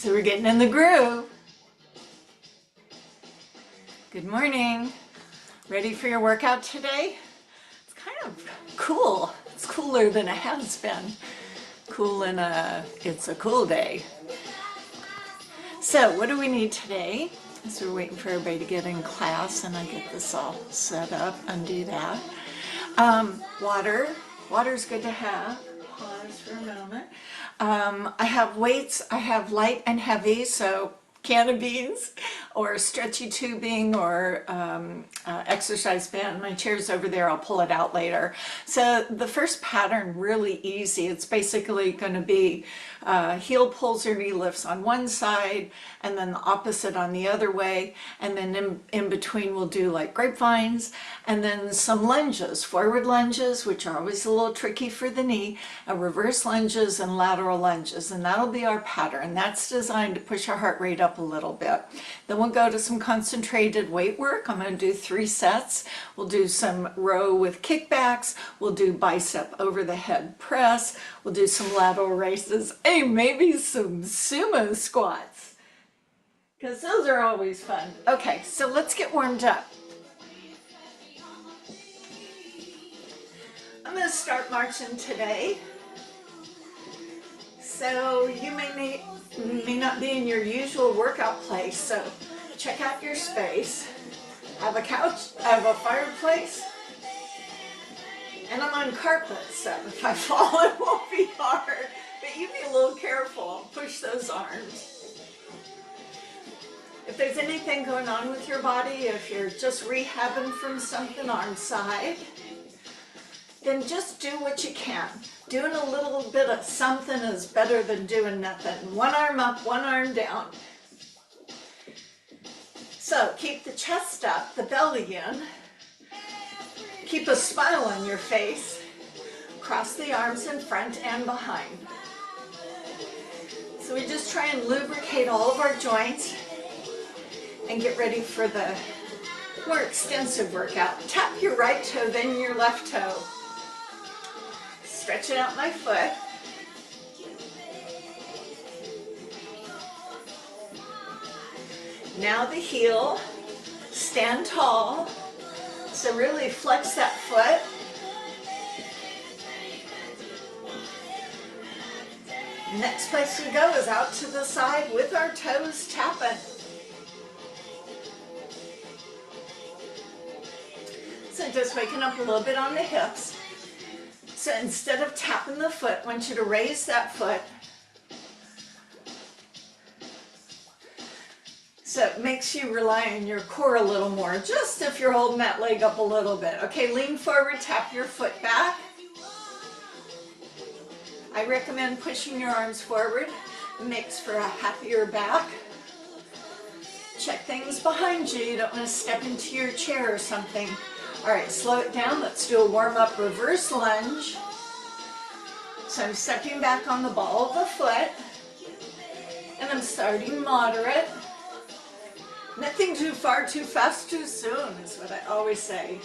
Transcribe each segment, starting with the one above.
So we're getting in the groove. Good morning. Ready for your workout today? It's kind of cool. It's cooler than it has been. It's a cool day. So what do we need today? So we're waiting for everybody to get in class and I get this all set up, undo that. Water. Water's good to have. Pause for a moment. I have weights. I have light and heavy, so can of beans or stretchy tubing or exercise band. My chair's over there. I'll pull it out later. So the first pattern, really easy. It's basically going to be heel pulls or knee lifts on one side and then the opposite on the other way. And then in between we'll do like grapevines and then some lunges, forward lunges, which are always a little tricky for the knee, reverse lunges and lateral lunges. And that'll be our pattern. That's designed to push our heart rate up a little bit. Then we'll go to some concentrated weight work. I'm going to do 3 sets. We'll do some row with kickbacks. We'll do bicep over the head press. We'll do some lateral raises. Hey, maybe some sumo squats, because those are always fun. Okay, so let's get warmed up. I'm going to start marching today. So you may not be in your usual workout place, so check out your space. I have a couch, I have a fireplace, and I'm on carpet, so if I fall it won't be hard, but you be a little careful. Push those arms. If there's anything going on with your body, if you're just rehabbing from something, arm side, then just do what you can. Doing a little bit of something is better than doing nothing. One arm up, one arm down. So keep the chest up, the belly in. Keep a smile on your face. Cross the arms in front and behind. So we just try and lubricate all of our joints and get ready for the more extensive workout. Tap your right toe, then your left toe. Stretching out my foot. Now the heel. Stand tall. So really flex that foot. Next place we go is out to the side with our toes tapping. So just waking up a little bit on the hips. So instead of tapping the foot, I want you to raise that foot. So it makes you rely on your core a little more, just if you're holding that leg up a little bit. Okay, lean forward, tap your foot back. I recommend pushing your arms forward. It makes for a happier back. Check things behind you. You don't want to step into your chair or something. All right, slow it down. Let's do a warm-up reverse lunge. So I'm stepping back on the ball of the foot, and I'm starting moderate. Nothing too far, too fast, too soon is what I always say.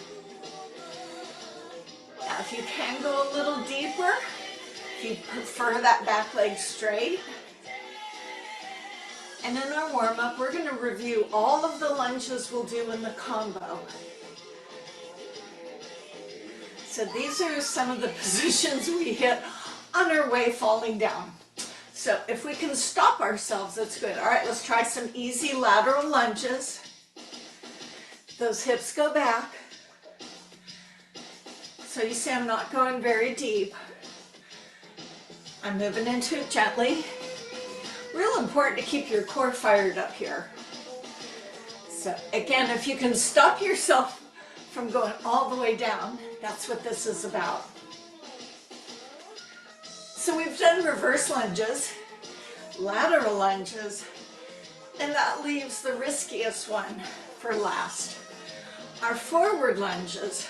Now, if you can go a little deeper, if you prefer that back leg straight. And in our warm-up, we're going to review all of the lunges we'll do in the combo. So these are some of the positions we hit on our way falling down. So if we can stop ourselves, that's good. All right, let's try some easy lateral lunges. Those hips go back. So you see I'm not going very deep. I'm moving into it gently. Real important to keep your core fired up here. So again, if you can stop yourself from going all the way down, that's what this is about. So we've done reverse lunges, lateral lunges, and that leaves the riskiest one for last. Our forward lunges,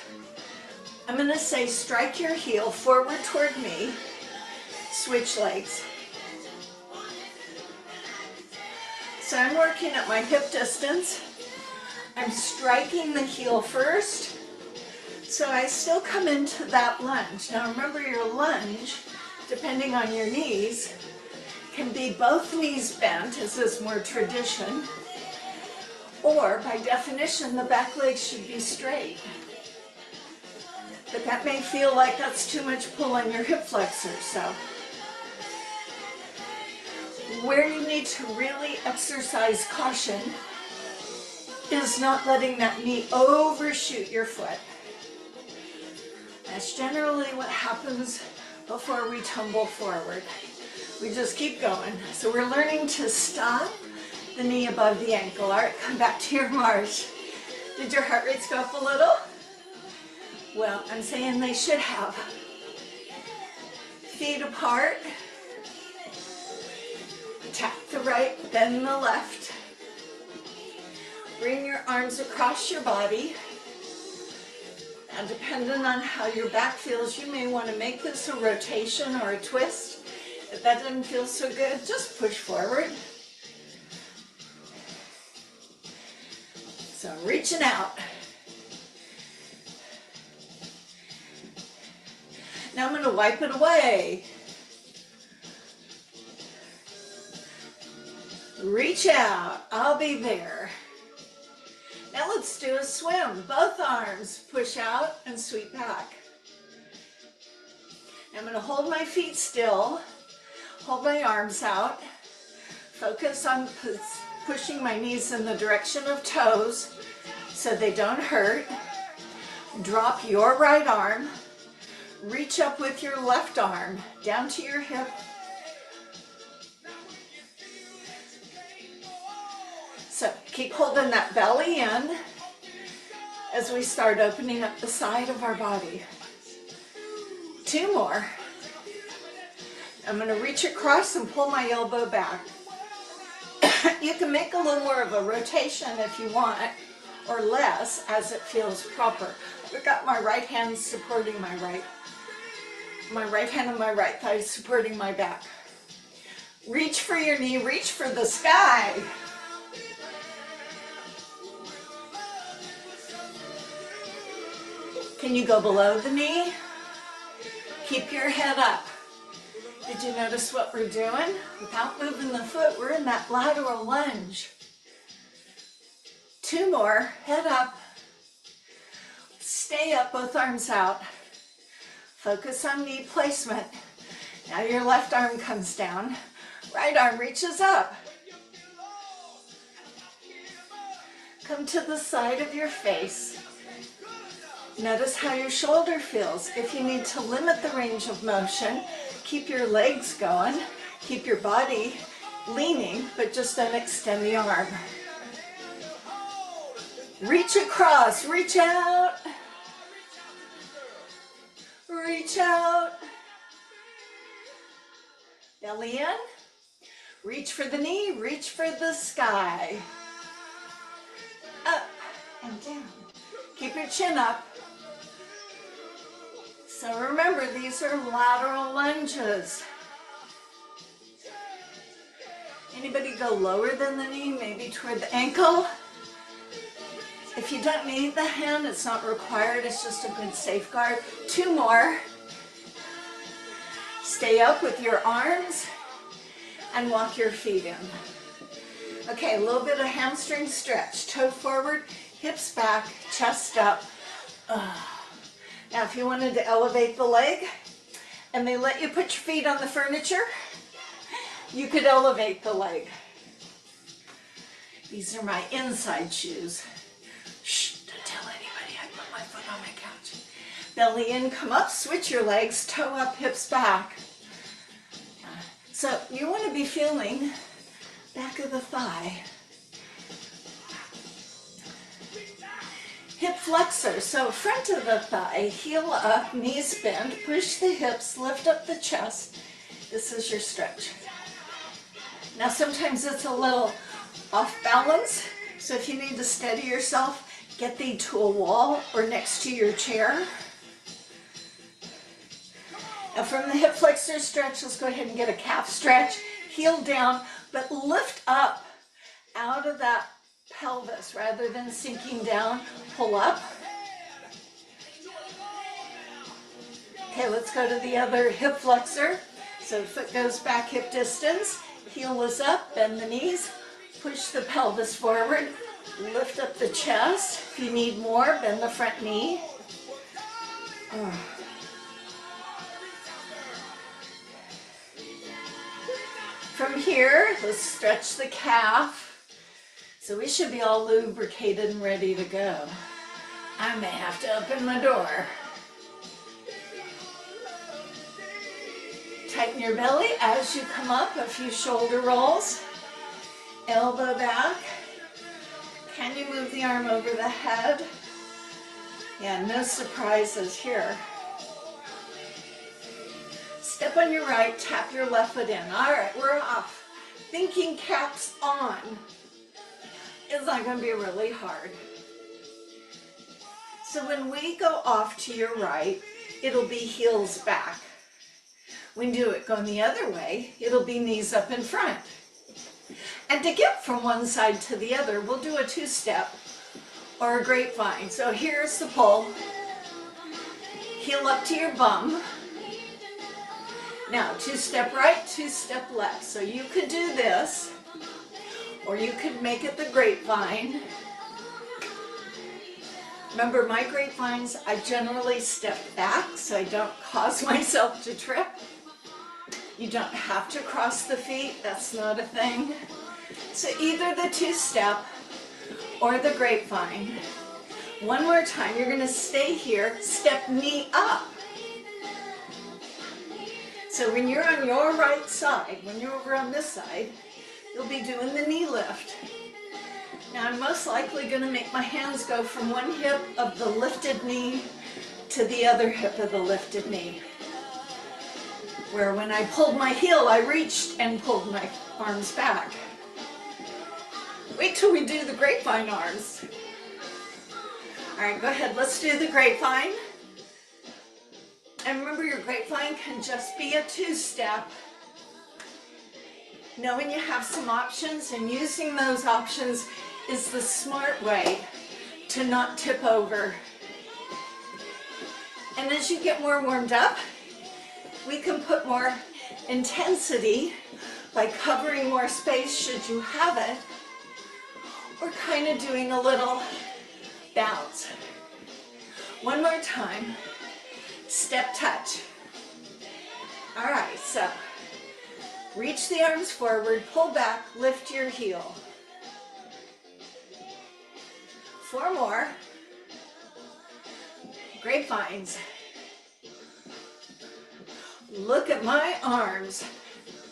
I'm going to say strike your heel forward toward me, switch legs. So I'm working at my hip distance. I'm striking the heel first, so I still come into that lunge. Now remember, your lunge, depending on your knees, can be both knees bent, as is more tradition, or by definition, the back legs should be straight. But that may feel like that's too much pull on your hip flexors, so. Where you need to really exercise caution is not letting that knee overshoot your foot. That's generally what happens before we tumble forward. We just keep going. So we're learning to stop the knee above the ankle. All right, come back to your march. Did your heart rates go up a little? Well, I'm saying they should have. Feet apart. Tap the right, bend the left. Bring your arms across your body. And depending on how your back feels, you may want to make this a rotation or a twist. If that doesn't feel so good, just push forward. So I'm reaching out. Now I'm going to wipe it away. Reach out. I'll be there. Now let's do a swim. Both arms push out and sweep back. I'm going to hold my feet still, hold my arms out, focus on pushing my knees in the direction of toes so they don't hurt. Drop your right arm, reach up with your left arm down to your hip. So keep holding that belly in as we start opening up the side of our body. 2 more. I'm going to reach across and pull my elbow back. You can make a little more of a rotation if you want, or less as it feels proper. I've got my right hand supporting my right hand and my right thigh supporting my back. Reach for your knee, reach for the sky. Can you go below the knee? Keep your head up. Did you notice what we're doing? Without moving the foot, we're in that lateral lunge. 2 more, head up. Stay up, both arms out. Focus on knee placement. Now your left arm comes down, right arm reaches up. Come to the side of your face. Notice how your shoulder feels. If you need to limit the range of motion, keep your legs going, keep your body leaning, but just don't extend the arm. Reach across, reach out, reach out. Belly in, reach for the knee, reach for the sky. Up and down. Keep your chin up. So remember, these are lateral lunges. Anybody go lower than the knee, maybe toward the ankle? If you don't need the hand, it's not required, it's just a good safeguard. 2 more. Stay up with your arms and walk your feet in. Okay, a little bit of hamstring stretch. Toe forward, hips back, chest up. Now, if you wanted to elevate the leg and they let you put your feet on the furniture, you could elevate the leg. These are my inside shoes. Shh, don't tell anybody I put my foot on my couch. Belly in, come up, switch your legs, toe up, hips back. So you want to be feeling back of the thigh. Hip flexor, so front of the thigh, heel up, knees bent, push the hips, lift up the chest. This is your stretch. Now sometimes it's a little off balance, so if you need to steady yourself, get thee to a wall or next to your chair. Now from the hip flexor stretch, let's go ahead and get a calf stretch. Heel down, but lift up out of that pelvis rather than sinking down. Pull up. Okay, let's go to the other hip flexor. So the foot goes back hip distance. Heel is up, bend the knees, push the pelvis forward, lift up the chest. If you need more, bend the front knee. From here, let's stretch the calf. So we should be all lubricated and ready to go. I may have to open my door. Tighten your belly as you come up, a few shoulder rolls. Elbow back. Can you move the arm over the head? Yeah, no surprises here. Step on your right, tap your left foot in. All right, we're off. Thinking caps on. It's not going to be really hard. So when we go off to your right, it'll be heels back. When you do it going the other way, it'll be knees up in front. And to get from one side to the other, we'll do a two-step or a grapevine. So here's the pull. Heel up to your bum. Now, two-step right, two-step left. So you could do this, or you could make it the grapevine. Remember, my grapevines, I generally step back so I don't cause myself to trip. You don't have to cross the feet, that's not a thing. So either the two-step or the grapevine. One more time, you're going to stay here, step knee up. So when you're on your right side, when you're over on this side, you'll be doing the knee lift. Now I'm most likely going to make my hands go from one hip of the lifted knee to the other hip of the lifted knee. Where when I pulled my heel, I reached and pulled my arms back. Wait till we do the grapevine arms. All right, go ahead, let's do the grapevine. And remember, your grapevine can just be a two-step. Knowing you have some options and using those options is the smart way to not tip over. And as you get more warmed up, we can put more intensity by covering more space should you have it, or kind of doing a little bounce. One more time, step touch. All right, so reach the arms forward, pull back, lift your heel. 4 more. Grapevines. Look at my arms.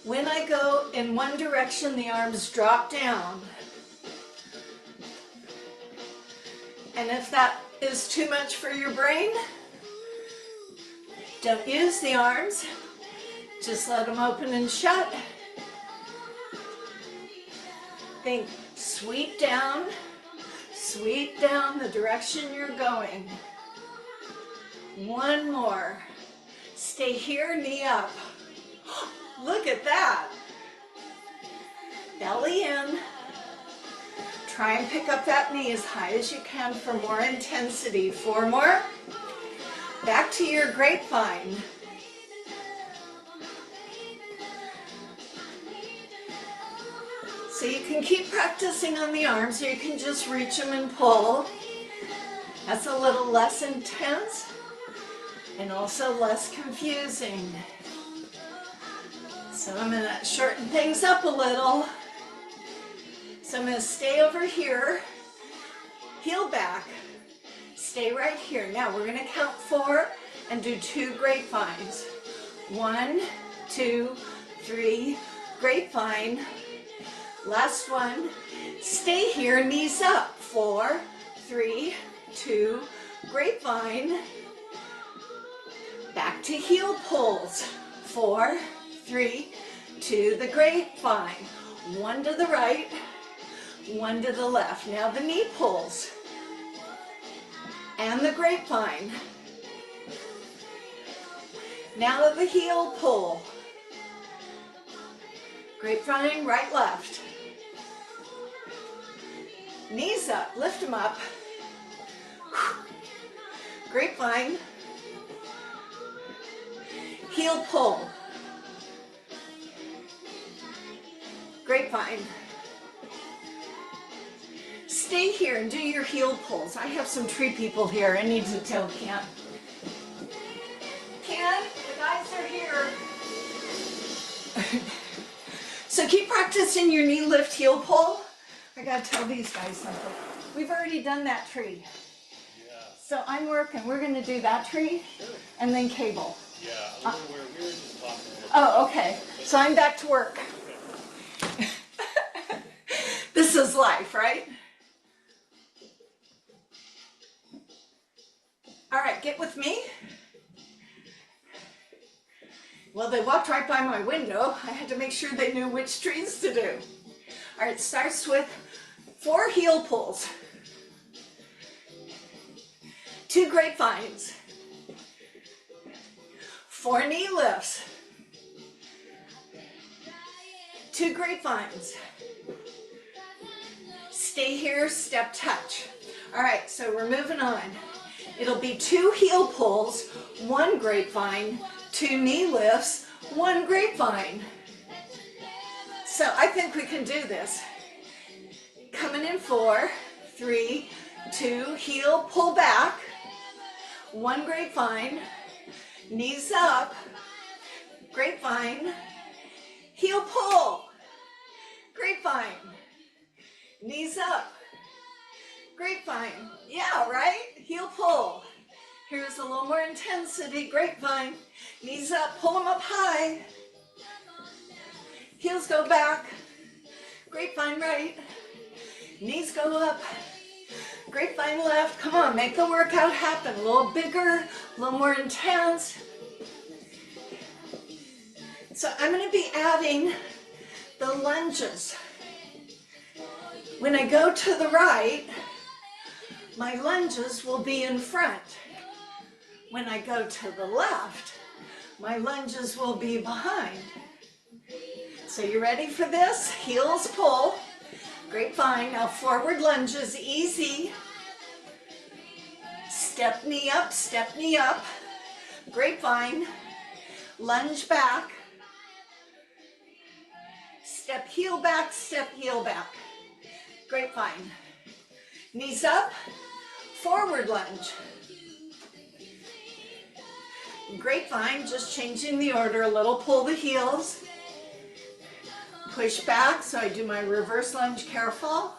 When I go in one direction, the arms drop down. And if that is too much for your brain, don't use the arms. Just let them open and shut. Think sweep down the direction you're going. One more. Stay here, knee up. Look at that. Belly in. Try and pick up that knee as high as you can for more intensity. 4 more. Back to your grapevine. So you can keep practicing on the arms, or you can just reach them and pull. That's a little less intense and also less confusing. So I'm going to shorten things up a little. So I'm going to stay over here, heel back, stay right here. Now we're going to count 4 and do 2 grapevines. 1, 2, 3, grapevine. Last one, stay here, knees up. 4, 3, 2, grapevine. Back to heel pulls. 4, 3, 2, the grapevine. 1 to the right, 1 to the left. Now the knee pulls. And the grapevine. Now the heel pull. Grapevine, right, left. Knees up, lift them up. Grapevine. Heel pull. grapevine. Stay here and do your heel pulls. I have some tree people here. I need to tell Ken. Ken, the guys are here. So keep practicing your knee lift, heel pull. I gotta tell these guys something. We've already done that tree. Yeah. So I'm working. We're gonna do that tree and then cable. Yeah, I wonder where we were just talking Oh, okay. So I'm back to work. This is life, right? All right, get with me. Well, they walked right by my window. I had to make sure they knew which trees to do. All right, it starts with 4 heel pulls, 2 grapevines, 4 knee lifts, 2 grapevines. Stay here, step touch. All right, so we're moving on. It'll be 2 heel pulls, 1 grapevine, 2 knee lifts, 1 grapevine. So I think we can do this. Coming in 4, 3, 2, heel, pull back, 1 grapevine, knees up, grapevine, heel pull, grapevine, knees up, grapevine. Yeah, right? Heel pull. Here's a little more intensity. Grapevine. Knees up. Pull them up high. Heels go back. Grapevine right. Knees go up. Grapevine left. Come on, make the workout happen. A little bigger, a little more intense. So I'm going to be adding the lunges. When I go to the right, my lunges will be in front. When I go to the left, my lunges will be behind. So you ready for this? Heels pull, grapevine. Now forward lunges, easy. Step knee up, grapevine, lunge back, step heel back, grapevine. Knees up, forward lunge. Grapevine, just changing the order a little, pull the heels. Push back, so I do my reverse lunge, careful.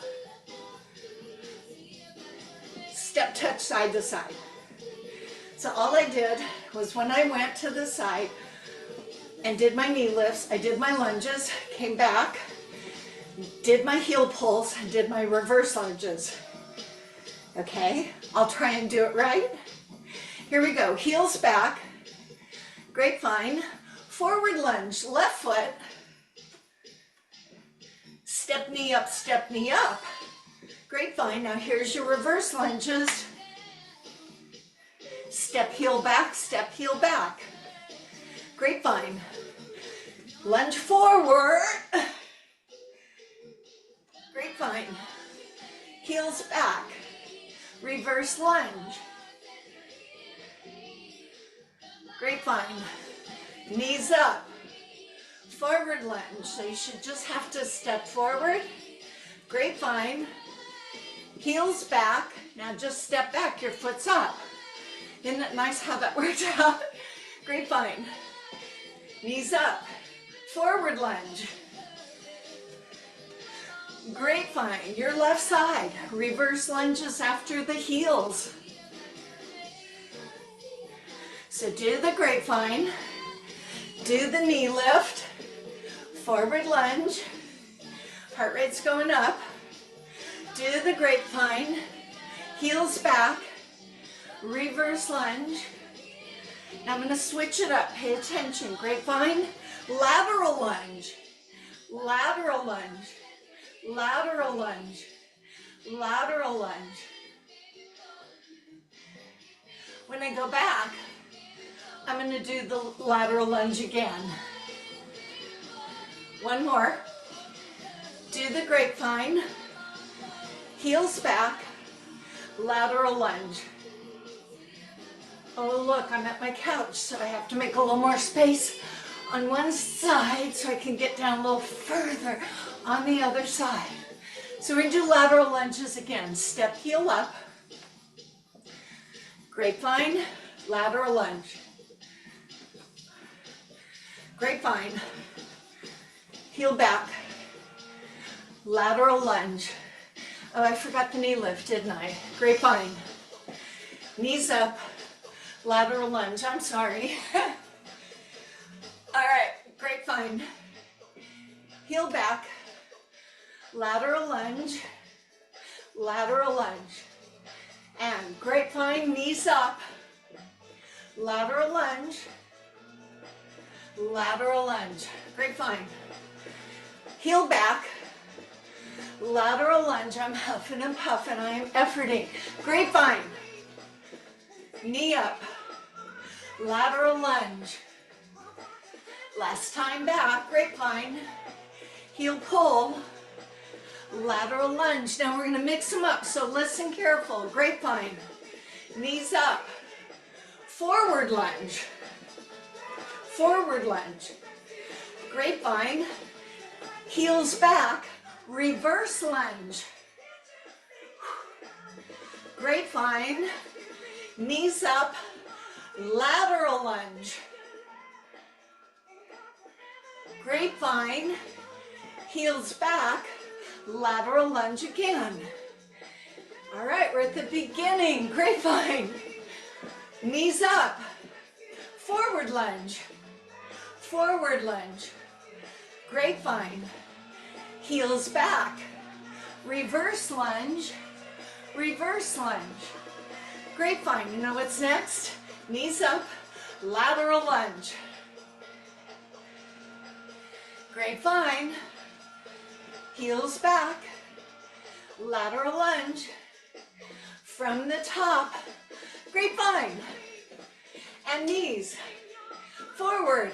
Step touch side to side. So all I did was when I went to the side and did my knee lifts, I did my lunges, came back, did my heel pulls, and did my reverse lunges. Okay, I'll try and do it right. Here we go, heels back, grapevine, forward lunge, left foot, step knee up, grapevine. Now here's your reverse lunges, step heel back, grapevine, lunge forward, grapevine, heels back, reverse lunge, grapevine, knees up, forward lunge. So you should just have to step forward, grapevine, heels back. Now just step back, your foot's up. Isn't it nice how that worked out? Grapevine, knees up, forward lunge, grapevine, your left side, reverse lunges after the heels. So do the grapevine, do the knee lift, forward lunge, heart rate's going up, do the grapevine, heels back, reverse lunge. Now I'm going to switch it up, pay attention, grapevine, lateral lunge, lateral lunge, lateral lunge, lateral lunge. When I go back, I'm going to do the lateral lunge again. One more. Do the grapevine, heels back, lateral lunge. Oh look, I'm at my couch, so I have to make a little more space. on one side so I can get down a little further on the other side. So we're gonna do lateral lunges again. Step heel up, grapevine, lateral lunge. Grapevine, heel back, lateral lunge. Oh, I forgot the knee lift, didn't I? Grapevine, knees up, lateral lunge. I'm sorry. All right, grapevine, heel back, lateral lunge, and grapevine, knees up, lateral lunge, grapevine, heel back, lateral lunge. I'm huffing and puffing, I am efforting. Grapevine, knee up, lateral lunge. Last time back, grapevine, heel pull, lateral lunge. Now we're gonna mix them up, so listen careful. Grapevine, knees up, forward lunge, grapevine, heels back, reverse lunge, grapevine, knees up, lateral lunge, grapevine, heels back, lateral lunge again. All right, we're at the beginning. Grapevine, knees up, forward lunge, grapevine, heels back, reverse lunge, grapevine. You know what's next? Knees up, lateral lunge, grapevine, heels back, lateral lunge, from the top, grapevine, and knees, forward,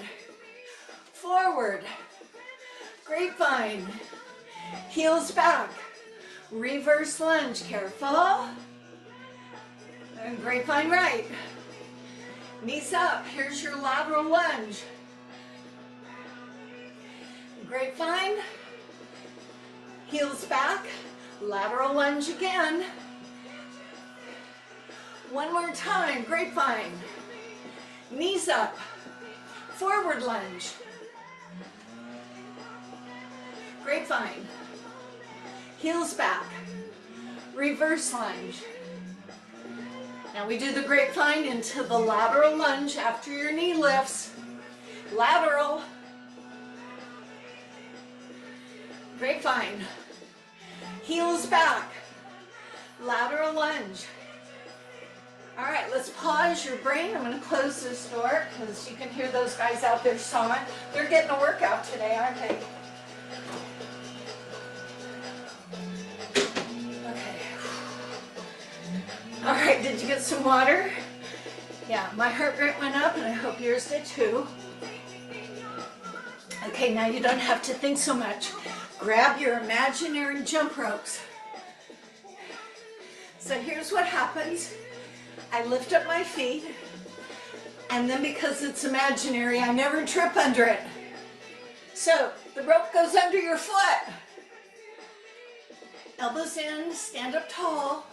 grapevine, heels back, reverse lunge, careful, and grapevine right, knees up, here's your lateral lunge, grapevine, heels back, lateral lunge again. One more time, grapevine, knees up, forward lunge, grapevine, heels back, reverse lunge. Now we do the grapevine into the lateral lunge after your knee lifts. Lateral, grapevine, heels back, lateral lunge. All right, let's pause your brain. I'm going to close this door because you can hear those guys out there sawing. They're getting a workout today, aren't they? Okay. All right, did you get some water? Yeah, my heart rate went up and I hope yours did too. Okay, now you don't have to think so much. Grab your imaginary jump ropes. So here's what happens. I lift up my feet, and then because it's imaginary, I never trip under it. So the rope goes under your foot. Elbows in, stand up tall.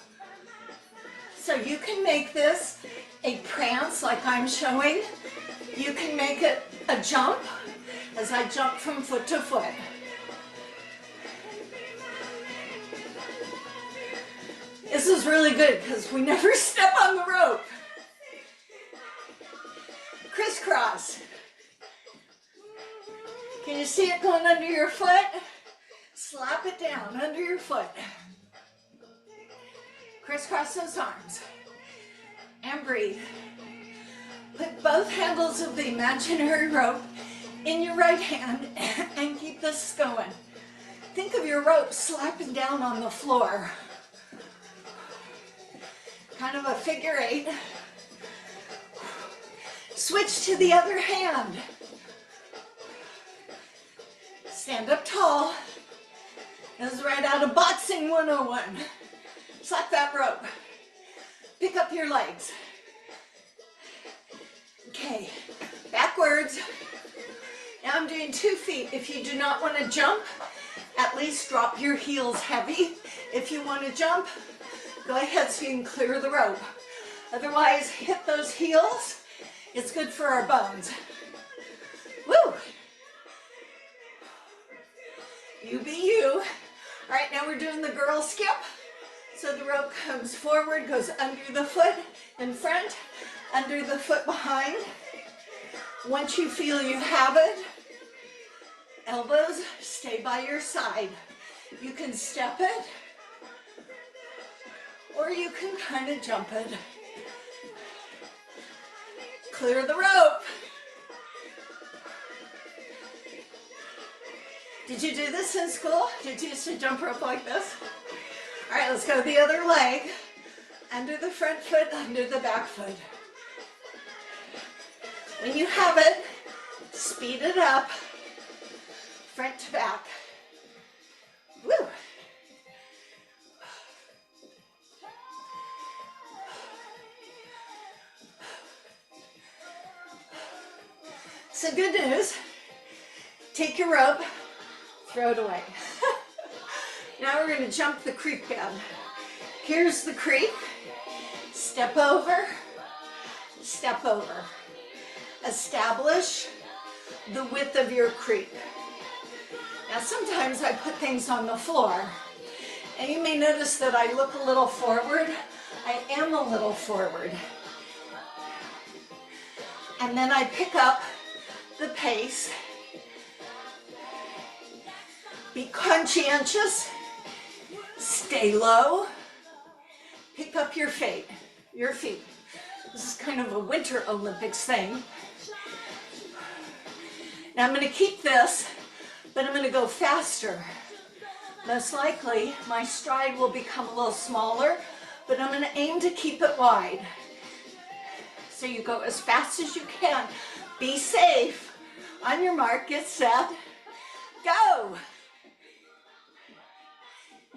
So you can make this a prance like I'm showing. You can make it a jump as I jump from foot to foot. This is really good because we never step on the rope. Crisscross. Can you see it going under your foot? Slap it down under your foot. Crisscross those arms. And breathe. Put both handles of the imaginary rope in your right hand and keep this going. Think of your rope slapping down on the floor. Kind of a figure eight. Switch to the other hand. Stand up tall. This is right out of Boxing 101. Slap that rope. Pick up your legs. Okay, backwards. Now I'm doing 2 feet. If you do not want to jump, at least drop your heels heavy. If you want to jump, go ahead so you can clear the rope. Otherwise, hit those heels. It's good for our bones. Woo! You be you. All right, now we're doing the girl skip. So the rope comes forward, goes under the foot in front, under the foot behind. Once you feel you have it, elbows stay by your side. You can step it, or you can kind of jump it. Clear the rope. Did you do this in school? Did you used to jump rope like this? All right, let's go the other leg. Under the front foot, under the back foot. When you have it, speed it up, front to back. Woo! So good news, take your rope, throw it away. Now we're going to jump the creek bed. Here's the creek. Step over, step over. Establish the width of your creek. Now sometimes I put things on the floor, and you may notice that I look a little forward. I am a little forward. And then I pick up the pace. Be conscientious. Stay low. Pick up your feet. This is kind of a Winter Olympics thing. Now I'm going to keep this, but I'm going to go faster. Most likely my stride will become a little smaller, but I'm going to aim to keep it wide. So you go as fast as you can. Be safe. On your mark, get set, go.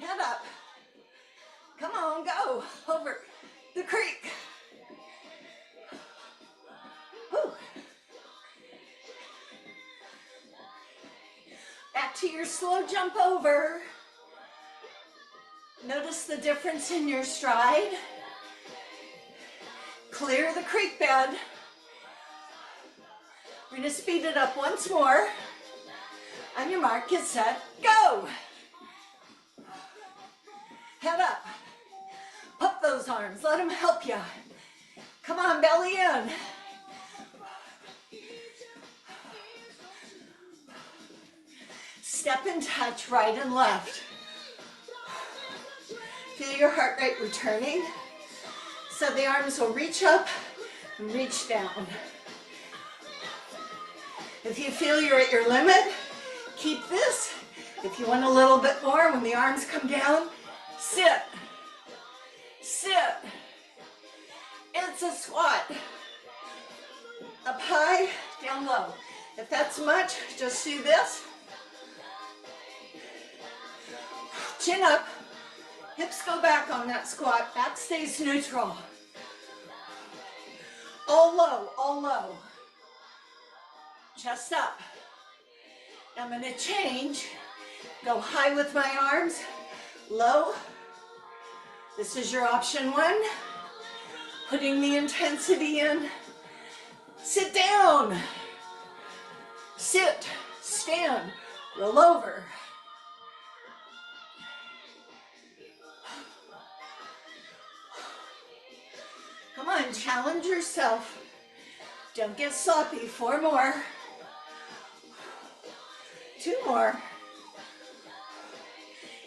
Head up. Come on, go over the creek. Woo. Back to your slow jump over. Notice the difference in your stride. Clear the creek bed. We're going to speed it up once more. On your mark, get set, go. Head up. Pop those arms. Let them help you. Come on, belly in. Step and touch right and left. Feel your heart rate returning. So the arms will reach up and reach down. If you feel you're at your limit, keep this. If you want a little bit more, when the arms come down, sit. Sit. It's a squat. Up high, down low. If that's much, just do this. Chin up. Hips go back on that squat. Back stays neutral. All low, all low. Chest up. I'm going to change. Go high with my arms, low. This is your option 1. Putting the intensity in. Sit down. Sit, stand, roll over. Come on, challenge yourself. Don't get sloppy. 4 more. 2 more.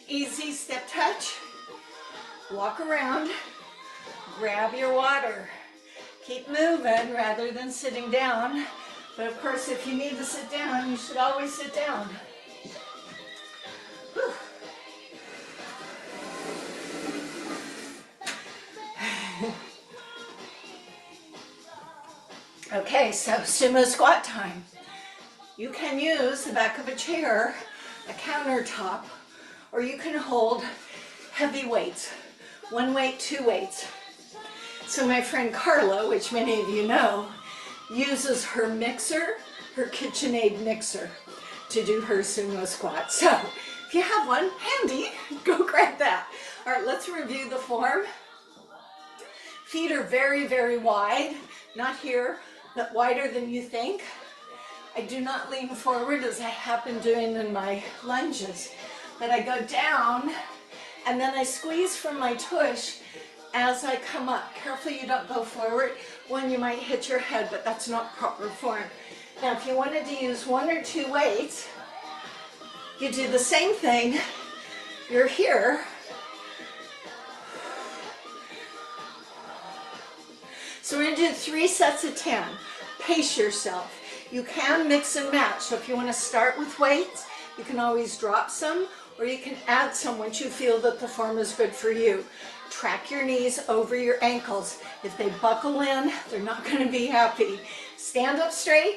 Easy step touch. Walk around. Grab your water. Keep moving rather than sitting down. But of course, if you need to sit down, you should always sit down. Whew. Okay, so sumo squat time. You can use the back of a chair, a countertop, or you can hold heavy weights. 1 weight, 2 weights. So my friend Carla, which many of you know, uses her mixer her KitchenAid mixer to do her sumo squat. So if you have one handy, go grab that. All right, let's review the form. Feet are very, very wide, not here, but wider than you think. I do not lean forward as I have been doing in my lunges, but I go down and then I squeeze from my tush as I come up. Careful you don't go forward. One, you might hit your head, but that's not proper form. Now, if you wanted to use 1 or 2 weights, you do the same thing. You're here. So we're going to do 3 sets of 10. Pace yourself. You can mix and match. So if you want to start with weights, you can always drop some, or you can add some once you feel that the form is good for you. Track your knees over your ankles. If they buckle in, they're not going to be happy. Stand up straight.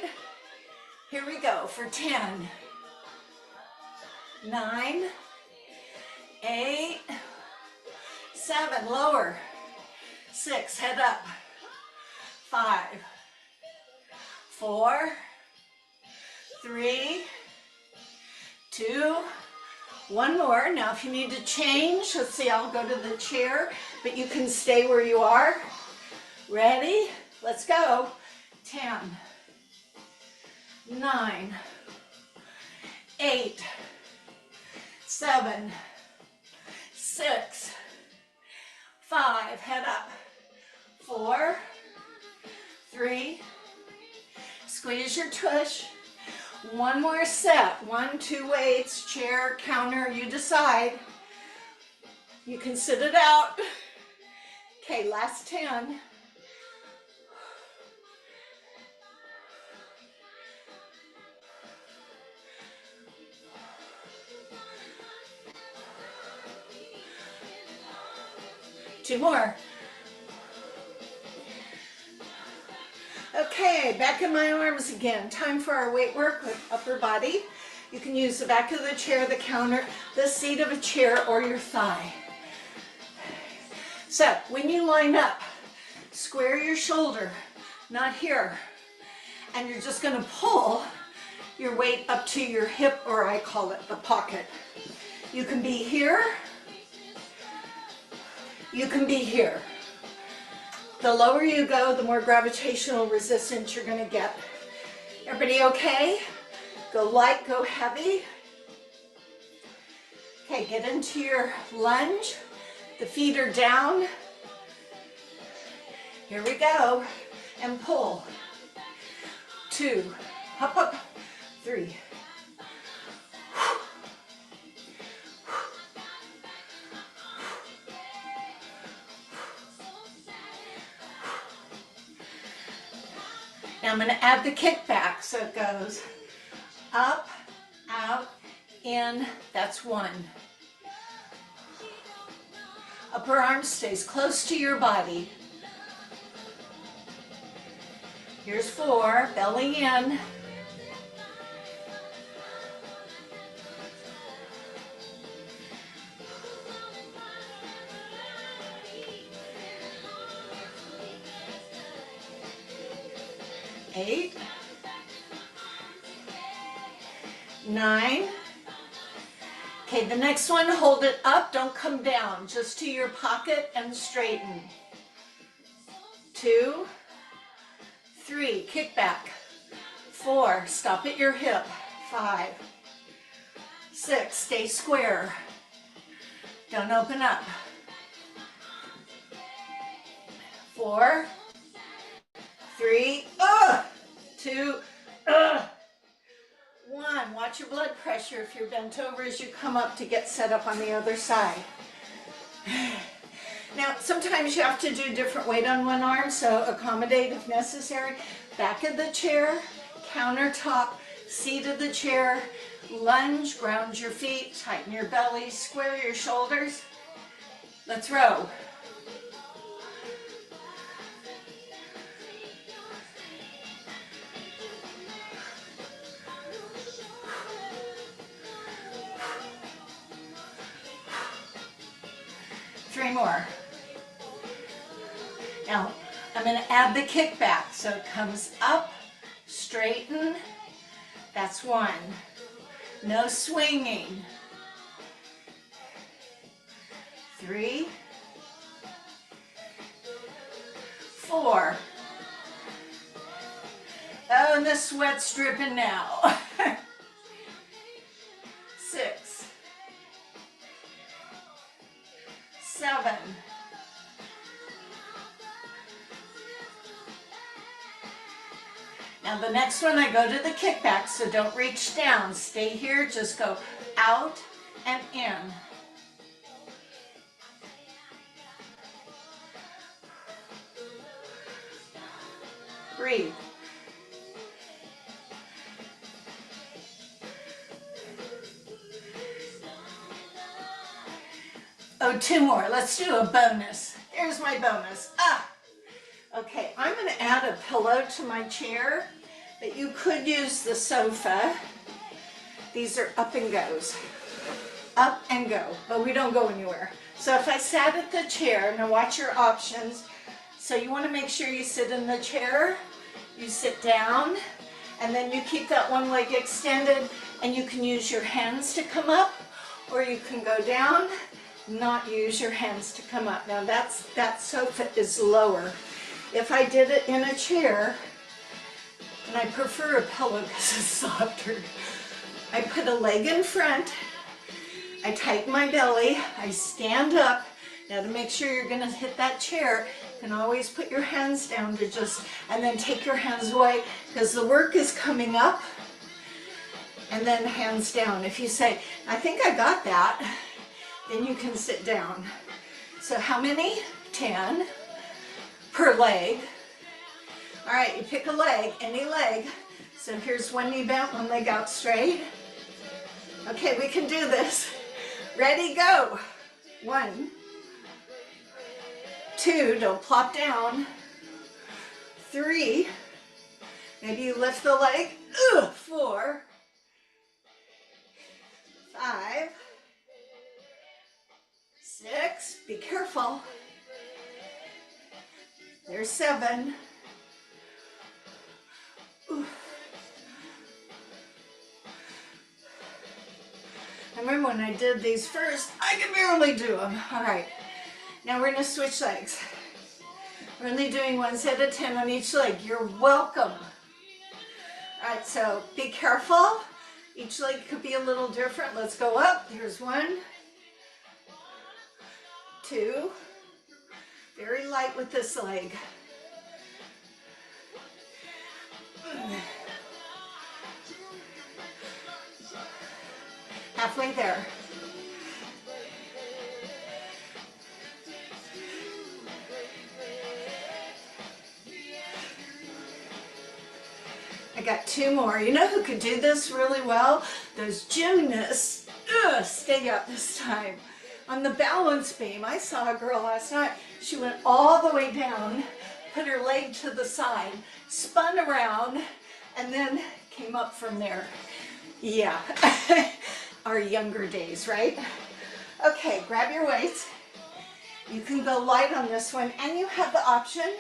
Here we go for 10, 9, 8, 7, lower, 6, head up, 5, 4, 3, 2, 1 more. Now if you need to change, let's see, I'll go to the chair, but you can stay where you are. Ready? Let's go. 10, 9, 8, 7, 6, 5, head up, 4, 3, squeeze your tush. 1 more set, 1, 2 weights, chair, counter, you decide. You can sit it out. Okay, last 10. Two more. Okay, back in my arms again. Time for our weight work with upper body. You can use the back of the chair, the counter, the seat of a chair, or your thigh. So when you line up, square your shoulder, not here. And you're just going to pull your weight up to your hip, or I call it the pocket. You can be here. You can be here. The lower you go, the more gravitational resistance you're going to get. Everybody okay? Go light, go heavy. Okay, get into your lunge. The feet are down. Here we go. And pull. 2, up, up, 3. Now I'm going to add the kickback, so it goes up, out, in, that's 1. Upper arm stays close to your body. Here's 4, belly in. Eight, 9. Okay, the next one, hold it up, don't come down, just to your pocket and straighten. 2, 3, kick back. 4, stop at your hip. 5, 6, stay square. Don't open up. 4, 3, 2, 1. Watch your blood pressure if you're bent over as you come up to get set up on the other side. Now, sometimes you have to do different weight on one arm, so accommodate if necessary. Back of the chair, countertop, seat of the chair, lunge, ground your feet, tighten your belly, square your shoulders. Let's row. Three more. Now, I'm going to add the kickback. So it comes up, straighten, That's 1. No swinging. 3, 4. Oh, and the sweat's dripping now. 6, 7. Now the next one, I go to the kickback, so don't reach down. Stay here, just go out and in. Breathe. Oh, 2 more. Let's do a bonus. Here's my bonus. Okay, I'm going to add a pillow to my chair, but you could use the sofa. These are up and goes. Up and go, but we don't go anywhere. So if I sat at the chair, now watch your options. So you want to make sure you sit in the chair, you sit down, and then you keep that one leg extended, and you can use your hands to come up, or you can go down, not use your hands to come up. Now that sofa is lower. If I did it in a chair, and I prefer a pillow because it's softer, I put a leg in front, I tighten my belly, I stand up. Now to make sure you're going to hit that chair, you can always put your hands down to just, and then take your hands away because the work is coming up, and then hands down. If you say, I think I got that, then you can sit down. So how many? 10 per leg. All right, you pick a leg, any leg. So here's one knee bent, one leg out straight. Okay, we can do this. Ready, go. 1, 2, don't plop down. 3, maybe you lift the leg. 4, 5, 6, be careful. There's 7. Ooh. I remember when I did these first, I could barely do them. All right, now we're gonna switch legs. We're only doing 1 set of 10 on each leg. You're welcome. All right, so be careful. Each leg could be a little different. Let's go up. Here's 1, 2, very light with this leg. Halfway there. I got 2 more. You know who could do this really well? Those gymnasts. Stay up this time. On the balance beam, I saw a girl last night. She went all the way down, put her leg to the side, spun around, and then came up from there. Yeah, our younger days, right? Okay, grab your weights. You can go light on this one, and you have the option,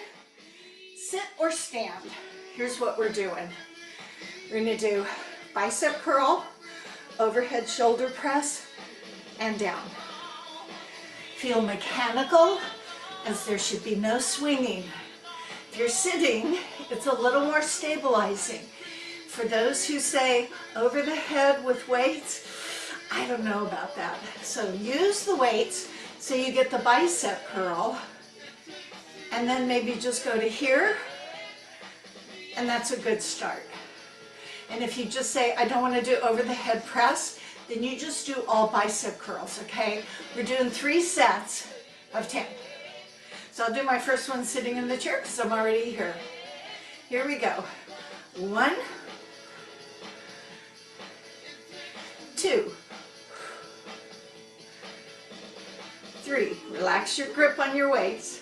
sit or stand. Here's what we're doing. We're gonna do bicep curl, overhead shoulder press, and down. Feel mechanical, as there should be no swinging. If you're sitting, it's a little more stabilizing. For those who say over the head with weights, I don't know about that. So use the weights so you get the bicep curl, and then maybe just go to here, and that's a good start. And if you just say, I don't want to do over the head press, then you just do all bicep curls, okay? We're doing 3 sets of 10. So I'll do my first one sitting in the chair because I'm already here. Here we go. 1, 2, 3. Relax your grip on your weights.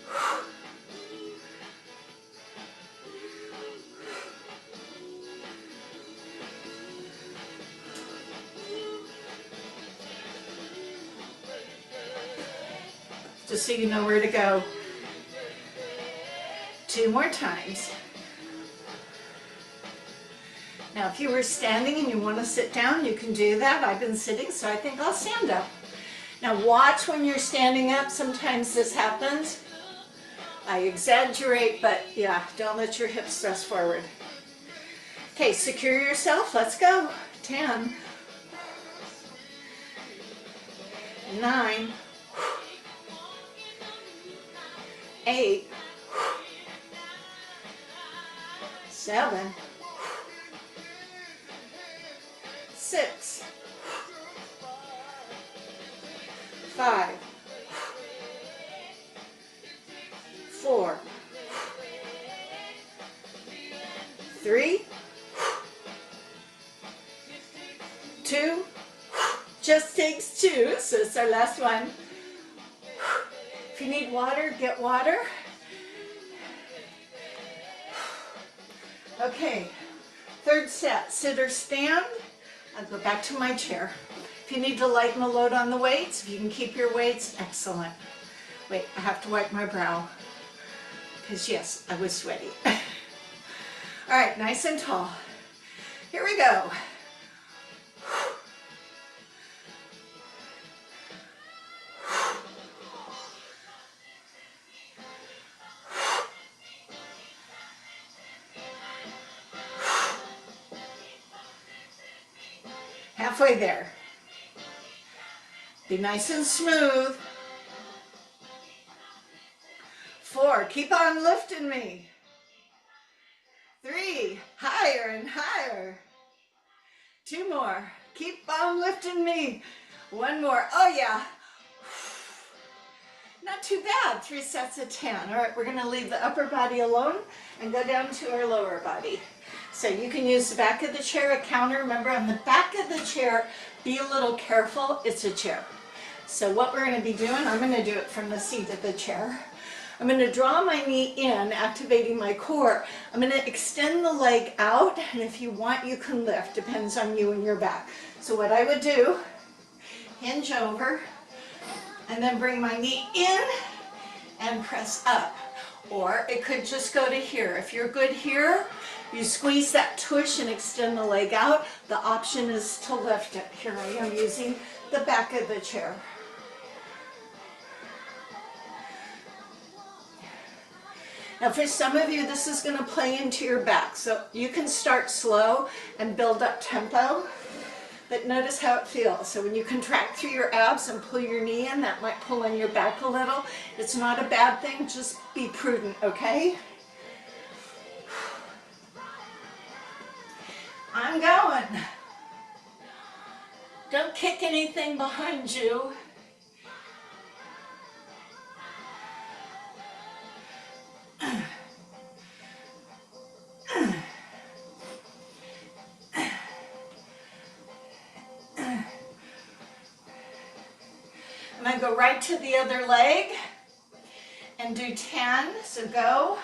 4. Just so you know where to go. 2 more times. Now, if you were standing and you want to sit down, you can do that. I've been sitting, so I think I'll stand up. Now, watch when you're standing up. Sometimes this happens. I exaggerate, but yeah, don't let your hips thrust forward. Okay, secure yourself. Let's go. 10, 9, 8, 7, 6, 5, 4, 3, 2, just takes 2, so it's our last one. If you need water, get water. Okay, third set, sit or stand. I'll go back to my chair. If you need to lighten the load on the weights, if you can keep your weights, excellent. Wait, I have to wipe my brow, because yes, I was sweaty. All right, nice and tall. Here we go. Halfway there. Be nice and smooth. 4, keep on lifting me. 3, higher and higher. 2 more, keep on lifting me. 1 more, oh yeah. Not too bad, 3 sets of 10. All right, we're gonna leave the upper body alone and go down to our lower body. So you can use the back of the chair, a counter. Remember, on the back of the chair, be a little careful, it's a chair. So what we're gonna be doing, I'm gonna do it from the seat of the chair. I'm gonna draw my knee in, activating my core. I'm gonna extend the leg out, and if you want, you can lift, depends on you and your back. So what I would do, hinge over, and then bring my knee in and press up. Or it could just go to here. If you're good here, you squeeze that tush and extend the leg out. The option is to lift it. Here I am using the back of the chair. Now for some of you, this is going to play into your back. So you can start slow and build up tempo, but notice how it feels. So when you contract through your abs and pull your knee in, that might pull in your back a little. It's not a bad thing, just be prudent, okay? I'm going. Don't kick anything behind you. I'm going to go right to the other leg and do 10, so go.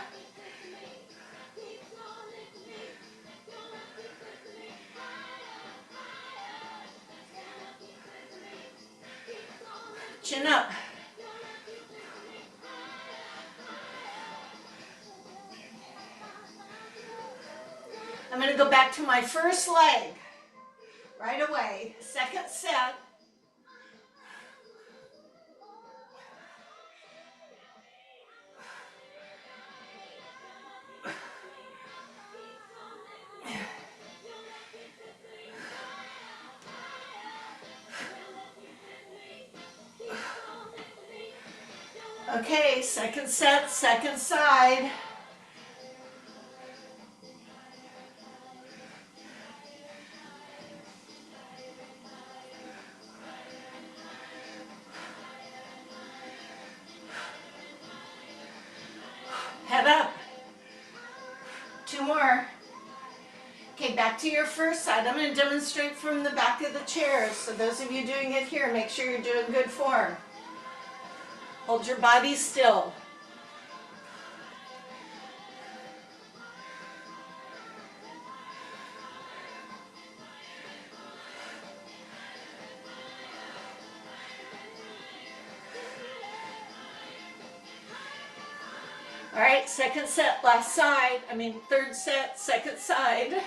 Chin up. I'm going to go back to my first leg right away. Second set. Okay, second set, second side. Head up. 2 more. Okay, back to your first side. I'm going to demonstrate from the back of the chair. So those of you doing it here, make sure you're doing good form. Hold your body still. All right, second set, last side. Third set, second side.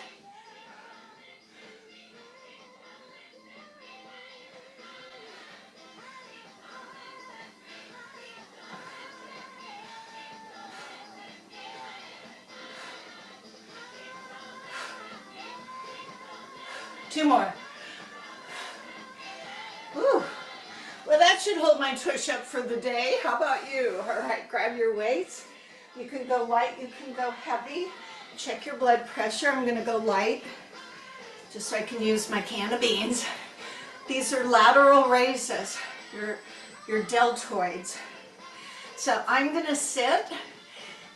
2 more. Whew. Well, that should hold my push-up for the day. How about you? All right, grab your weights. You can go light, you can go heavy. Check your blood pressure. I'm gonna go light, just so I can use my can of beans. These are lateral raises, your deltoids. So I'm gonna sit,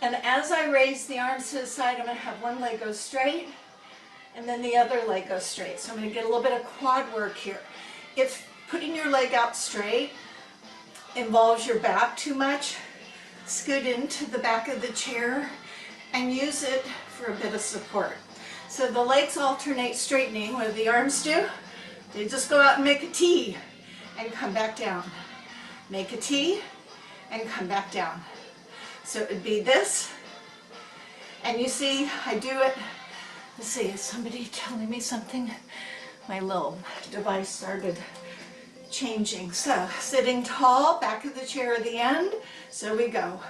and as I raise the arms to the side, I'm gonna have one leg go straight, and then the other leg go straight. So I'm gonna get a little bit of quad work here. If putting your leg out straight involves your back too much, scoot into the back of the chair and use it for a bit of support. So the legs alternate straightening. What do the arms do? They just go out and make a T and come back down. Make a T and come back down. So it would be this, and you see I do it. Let's see, is somebody telling me something? My little device started changing. So sitting tall, back of the chair at the end. So we go.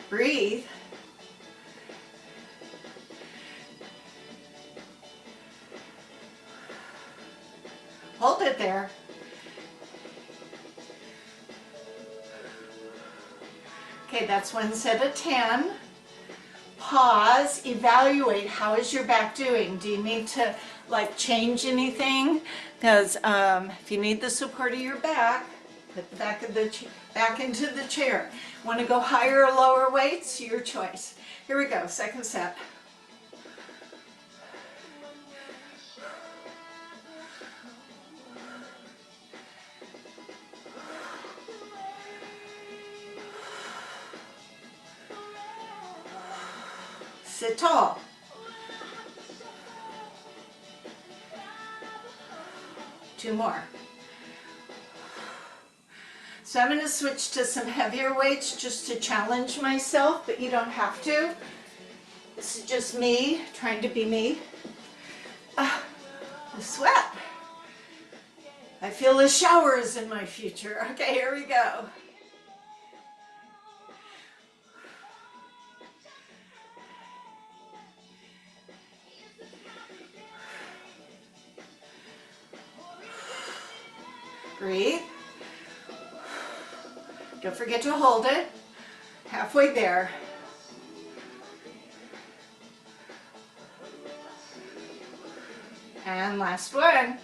Breathe. Hold it there. Okay, that's one set of 10. Pause, evaluate. How is your back doing? Do you need to change anything? Because if you need the support of your back, put the back into the chair. Want to go higher or lower weights? Your choice. Here we go, second set. Sit tall. Two more. So I'm going to switch to some heavier weights just to challenge myself, but you don't have to. This is just me trying to be me. The sweat. I feel the showers in my future. Okay, here we go. Breathe. Don't forget to hold it. Halfway there. And last one.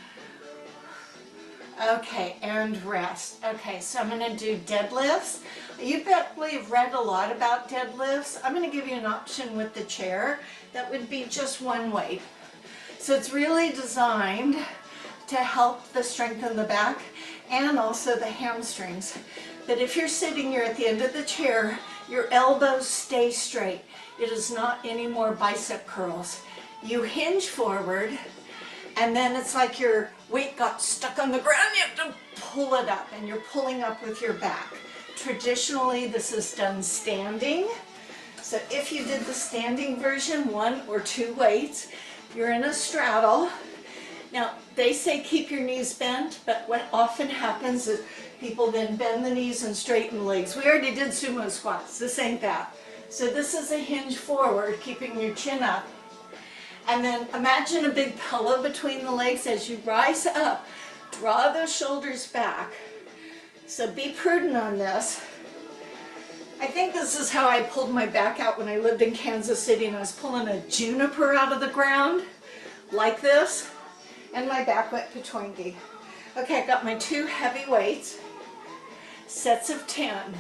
Okay, and rest. Okay, so I'm going to do deadlifts. You probably have read a lot about deadlifts. I'm going to give you an option with the chair that would be just one weight. So it's really designed to help the strength in the back and also the hamstrings. That if you're sitting here at the end of the chair, your elbows stay straight. It is not any more bicep curls. You hinge forward, and then it's like your weight got stuck on the ground. You have to pull it up, and you're pulling up with your back. Traditionally, this is done standing. So if you did the standing version, 1 or 2 weights, you're in a straddle. Now, they say keep your knees bent, but what often happens is people then bend the knees and straighten the legs. We already did sumo squats. This ain't that. So this is a hinge forward, keeping your chin up. And then imagine a big pillow between the legs as you rise up. Draw those shoulders back. So be prudent on this. I think this is how I pulled my back out when I lived in Kansas City and I was pulling a juniper out of the ground, like this. And my back went patwingy. Okay, I got my 2 heavy weights, sets of 10.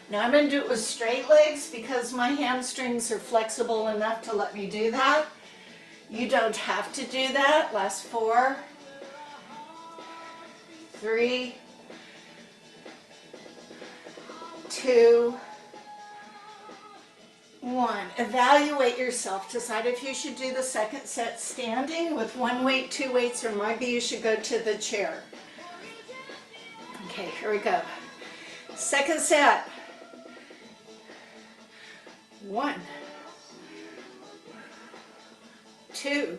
Now I'm going to do it with straight legs because my hamstrings are flexible enough to let me do that. You don't have to do that. Last 4, 3, 2, 1. Evaluate yourself. Decide if you should do the second set standing with 1 weight, 2 weights, or maybe you should go to the chair. Okay, here we go. Second set. 1, 2,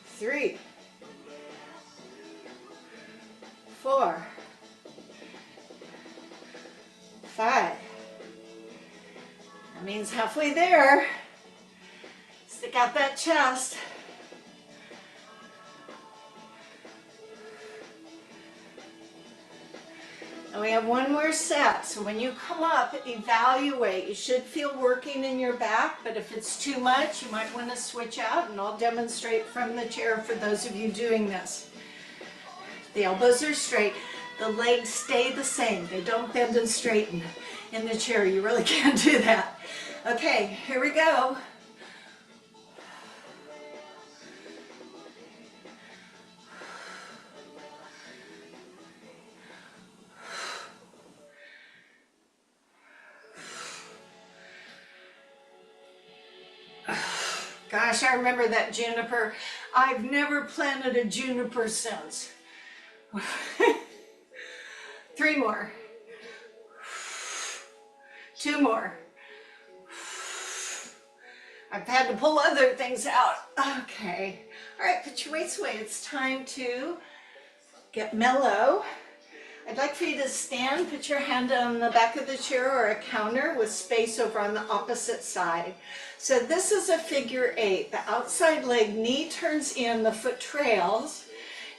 3, 4, 5. That means halfway there. Stick out that chest. And we have one more set. So when you come up, evaluate. You should feel working in your back, but if it's too much, you might want to switch out, and I'll demonstrate from the chair for those of you doing this. The elbows are straight. The legs stay the same. They don't bend and straighten in the chair. You really can't do that. Okay, here we go. Gosh, I remember that juniper. I've never planted a juniper since. 3 more. 2 more. I've had to pull other things out. Okay. All right, put your weights away. It's time to get mellow. I'd like for you to stand, put your hand on the back of the chair or a counter with space over on the opposite side. So this is a figure 8. The outside leg, knee turns in, the foot trails,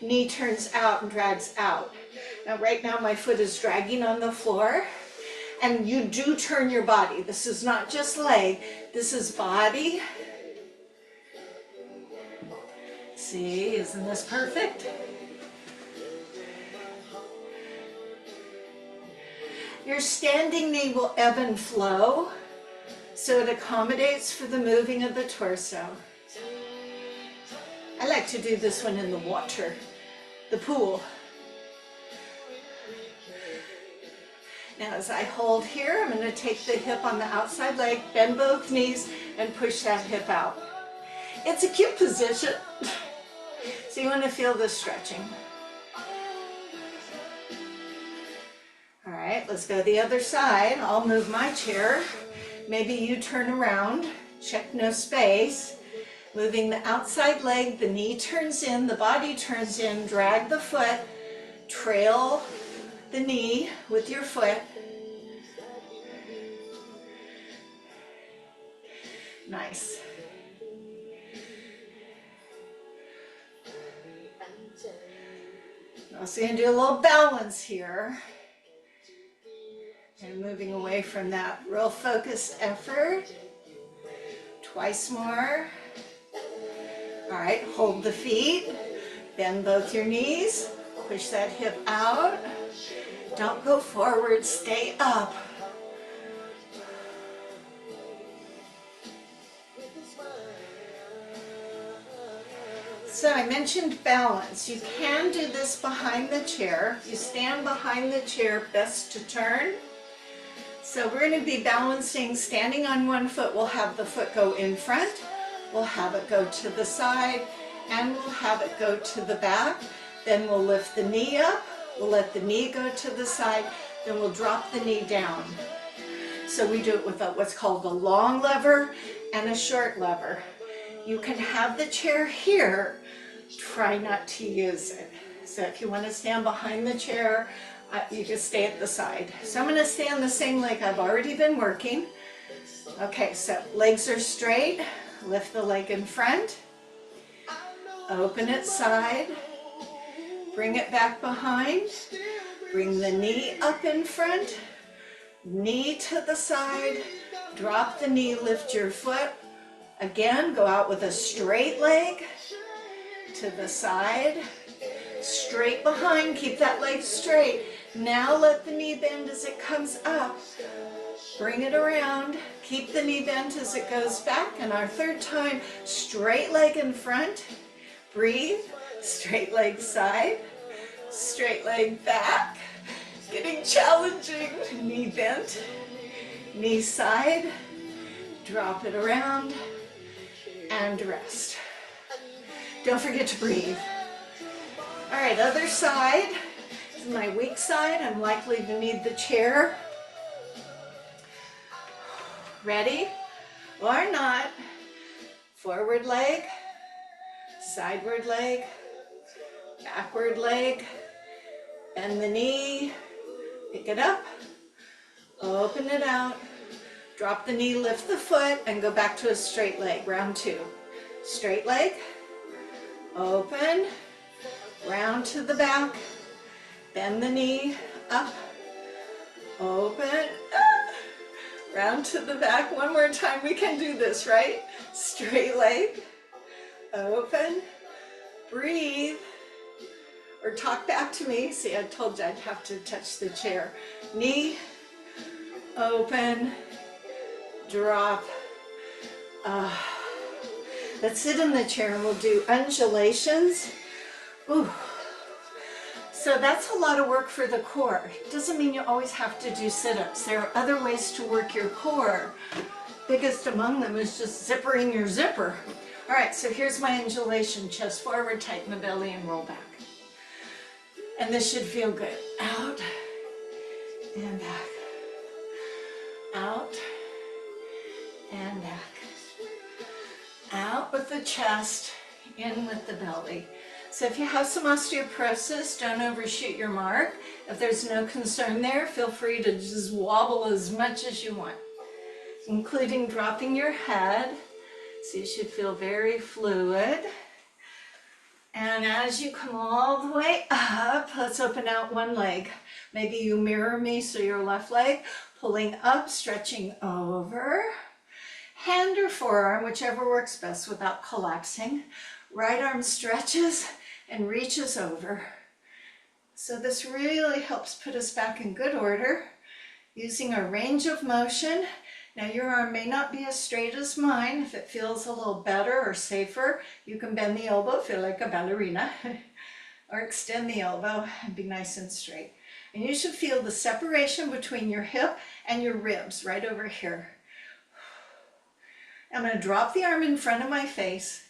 knee turns out and drags out. Now right now my foot is dragging on the floor, and you do turn your body. This is not just leg, this is body. See, isn't this perfect? Your standing knee will ebb and flow, so it accommodates for the moving of the torso. I like to do this one in the water, the pool. Now as I hold here, I'm going to take the hip on the outside leg, bend both knees, and push that hip out. It's a cute position. So you want to feel the stretching. All right, let's go the other side. I'll move my chair. Maybe you turn around, check no space. Moving the outside leg, the knee turns in, the body turns in, drag the foot, trail the knee with your foot. Nice. So you're going to do a little balance here. And moving away from that real focused effort. Twice more. All right, hold the feet. Bend both your knees. Push that hip out. Don't go forward, stay up. So I mentioned balance. You can do this behind the chair. You stand behind the chair, best to turn. So we're going to be balancing, standing on one foot. We'll have the foot go in front. We'll have it go to the side, and we'll have it go to the back. Then we'll lift the knee up. We'll let the knee go to the side. Then we'll drop the knee down. So we do it with what's called a long lever and a short lever. You can have the chair here. Try not to use it. So if you want to stand behind the chair, you can stay at the side. So I'm going to stay on the same leg I've already been working. Okay, so legs are straight. Lift the leg in front. Open it side. Bring it back behind. Bring the knee up in front. Knee to the side. Drop the knee, lift your foot. Again, go out with a straight leg to the side. Straight behind, keep that leg straight. Now let the knee bend as it comes up. Bring it around. Keep the knee bent as it goes back. And our third time, straight leg in front. Breathe. Straight leg side. Straight leg back. Getting challenging. Knee bent. Knee side. Drop it around. And rest. Don't forget to breathe. All right, other side. This is my weak side. I'm likely to need the chair. Ready or not? Forward leg, sideward leg, backward leg, bend the knee, pick it up, open it out, drop the knee, lift the foot, and go back to a straight leg, round 2. Straight leg, open, round to the back, bend the knee, up, open, round to the back. One more time, we can do this, right? Straight leg, open, breathe, or talk back to me. See, I told you I'd have to touch the chair. Knee, open, drop. Let's sit in the chair and we'll do undulations. Ooh. So that's a lot of work for the core. Doesn't mean you always have to do sit-ups. There are other ways to work your core. Biggest among them is just zippering your zipper. All right, so here's my undulation. Chest forward, tighten the belly, and roll back. And this should feel good. Out and back. Out and back. Out with the chest, in with the belly. So if you have some osteoporosis, don't overshoot your mark. If there's no concern there, feel free to just wobble as much as you want, including dropping your head. So you should feel very fluid. And as you come all the way up, let's open out one leg. Maybe you mirror me, so your left leg, pulling up, stretching over. Hand or forearm, whichever works best without collapsing. Right arm stretches and reaches over. So this really helps put us back in good order, using a range of motion. Now your arm may not be as straight as mine. If it feels a little better or safer, you can bend the elbow, feel like a ballerina, or extend the elbow and be nice and straight. And you should feel the separation between your hip and your ribs right over here. I'm going to drop the arm in front of my face.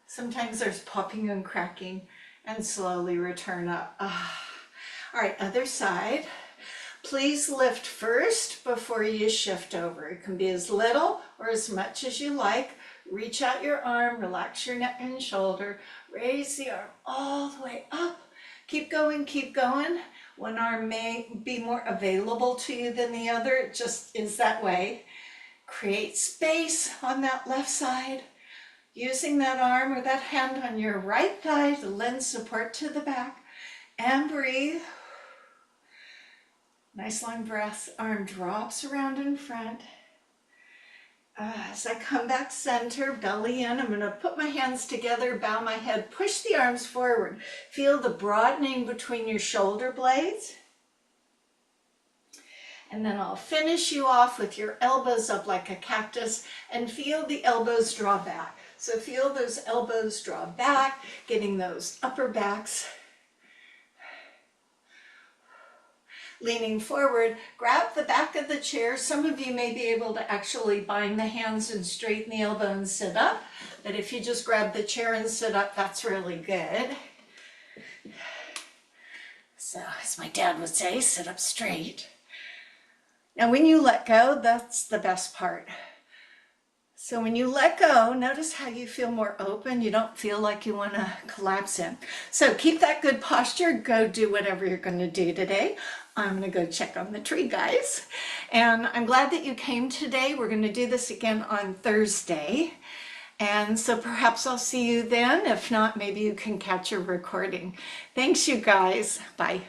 Sometimes there's popping and cracking, and slowly return up. All right, other side. Please lift first before you shift over. It can be as little or as much as you like. Reach out your arm, relax your neck and shoulder, raise the arm all the way up. Keep going, keep going. One arm may be more available to you than the other. It just is that way. Create space on that left side. Using that arm or that hand on your right thigh to lend support to the back, and breathe. Nice long breath. Arm drops around in front. As I come back center, belly in, I'm going to put my hands together, bow my head, push the arms forward. Feel the broadening between your shoulder blades. And then I'll finish you off with your elbows up like a cactus, and feel the elbows draw back. So feel those elbows draw back, getting those upper backs. Leaning forward, grab the back of the chair. Some of you may be able to actually bind the hands and straighten the elbow and sit up. But if you just grab the chair and sit up, that's really good. So, as my dad would say, sit up straight. Now, when you let go, that's the best part. So when you let go, notice how you feel more open. You don't feel like you want to collapse in. So keep that good posture. Go do whatever you're going to do today. I'm going to go check on the tree, guys. And I'm glad that you came today. We're going to do this again on Thursday. And so perhaps I'll see you then. If not, maybe you can catch a recording. Thanks, you guys. Bye.